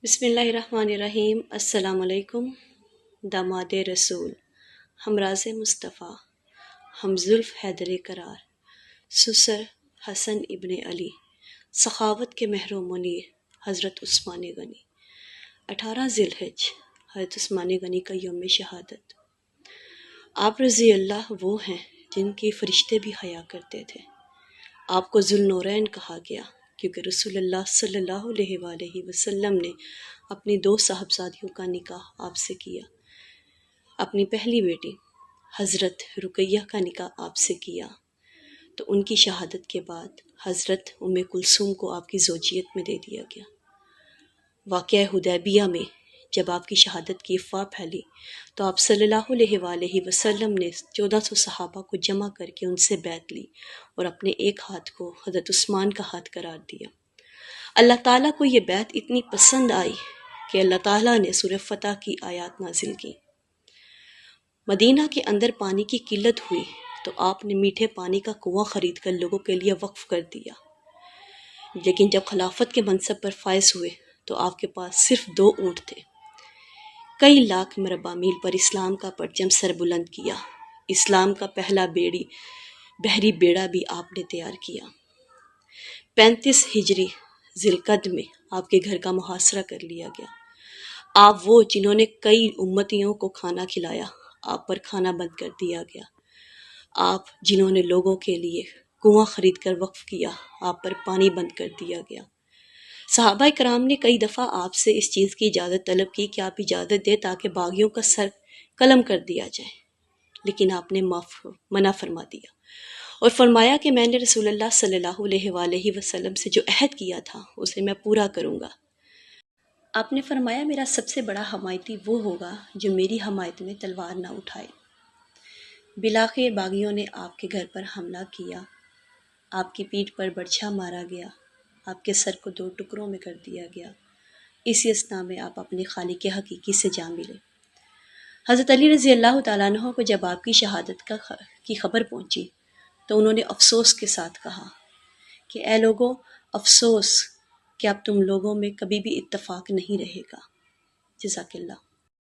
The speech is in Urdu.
بسم اللہ الرحمن الرحیم۔ السلام علیکم۔ داماد رسول، ہمراز مصطفیٰ، ہمزلف حیدر قرار، سسر حسن ابن علی، سخاوت کے مہر و منیر حضرت عثمان غنی۔ 18 ذی الحج حضرت عثمان غنی کا یوم شہادت۔ آپ رضی اللہ وہ ہیں جن کی فرشتے بھی حیا کرتے تھے۔ آپ کو ذوالنورین کہا گیا کیونکہ رسول اللہ صلی اللہ علیہ وآلہ وسلم نے اپنی 2 صاحبزادیوں کا نکاح آپ سے کیا۔ اپنی پہلی بیٹی حضرت رقیہ کا نکاح آپ سے کیا تو ان کی شہادت کے بعد حضرت ام کلثوم کو آپ کی زوجیت میں دے دیا گیا۔ واقعہ حدیبیہ میں جب آپ کی شہادت کی افواہ پھیلی تو آپ صلی اللہ علیہ وآلہ وسلم نے 1400 صحابہ کو جمع کر کے ان سے بیعت لی اور اپنے ایک ہاتھ کو حضرت عثمان کا ہاتھ قرار دیا۔ اللہ تعالیٰ کو یہ بیعت اتنی پسند آئی کہ اللہ تعالیٰ نے سورہ فتح کی آیات نازل کی۔ مدینہ کے اندر پانی کی قلت ہوئی تو آپ نے میٹھے پانی کا کنواں خرید کر لوگوں کے لیے وقف کر دیا، لیکن جب خلافت کے منصب پر فائز ہوئے تو آپ کے پاس صرف 2 اونٹ تھے۔ کئی لاکھ مربع میل پر اسلام کا پرچم سر بلند کیا۔ اسلام کا پہلا بحری بیڑا بھی آپ نے تیار کیا۔ 35 ہجری ذی القعدہ میں آپ کے گھر کا محاصرہ کر لیا گیا۔ آپ وہ جنہوں نے کئی امتیوں کو کھانا کھلایا، آپ پر کھانا بند کر دیا گیا۔ آپ جنہوں نے لوگوں کے لیے کنواں خرید کر وقف کیا، آپ پر پانی بند کر دیا گیا۔ صحابہ کرام نے کئی دفعہ آپ سے اس چیز کی اجازت طلب کی کہ آپ اجازت دیں تاکہ باغیوں کا سر قلم کر دیا جائے، لیکن آپ نے منع فرما دیا اور فرمایا کہ میں نے رسول اللہ صلی اللہ علیہ وآلہ وسلم سے جو عہد کیا تھا اسے میں پورا کروں گا۔ آپ نے فرمایا میرا سب سے بڑا حمایتی وہ ہوگا جو میری حمایت میں تلوار نہ اٹھائے۔ بالآخر باغیوں نے آپ کے گھر پر حملہ کیا، آپ کی پیٹھ پر برچھا مارا گیا، آپ کے سر کو 2 ٹکڑوں میں کر دیا گیا۔ اسی اثناء میں آپ اپنے خالق حقیقی سے جا ملے۔ حضرت علی رضی اللہ تعالیٰ عنہ کو جب آپ کی شہادت کی خبر پہنچی تو انہوں نے افسوس کے ساتھ کہا کہ اے لوگو، افسوس کہ اب تم لوگوں میں کبھی بھی اتفاق نہیں رہے گا۔ جزاک اللہ۔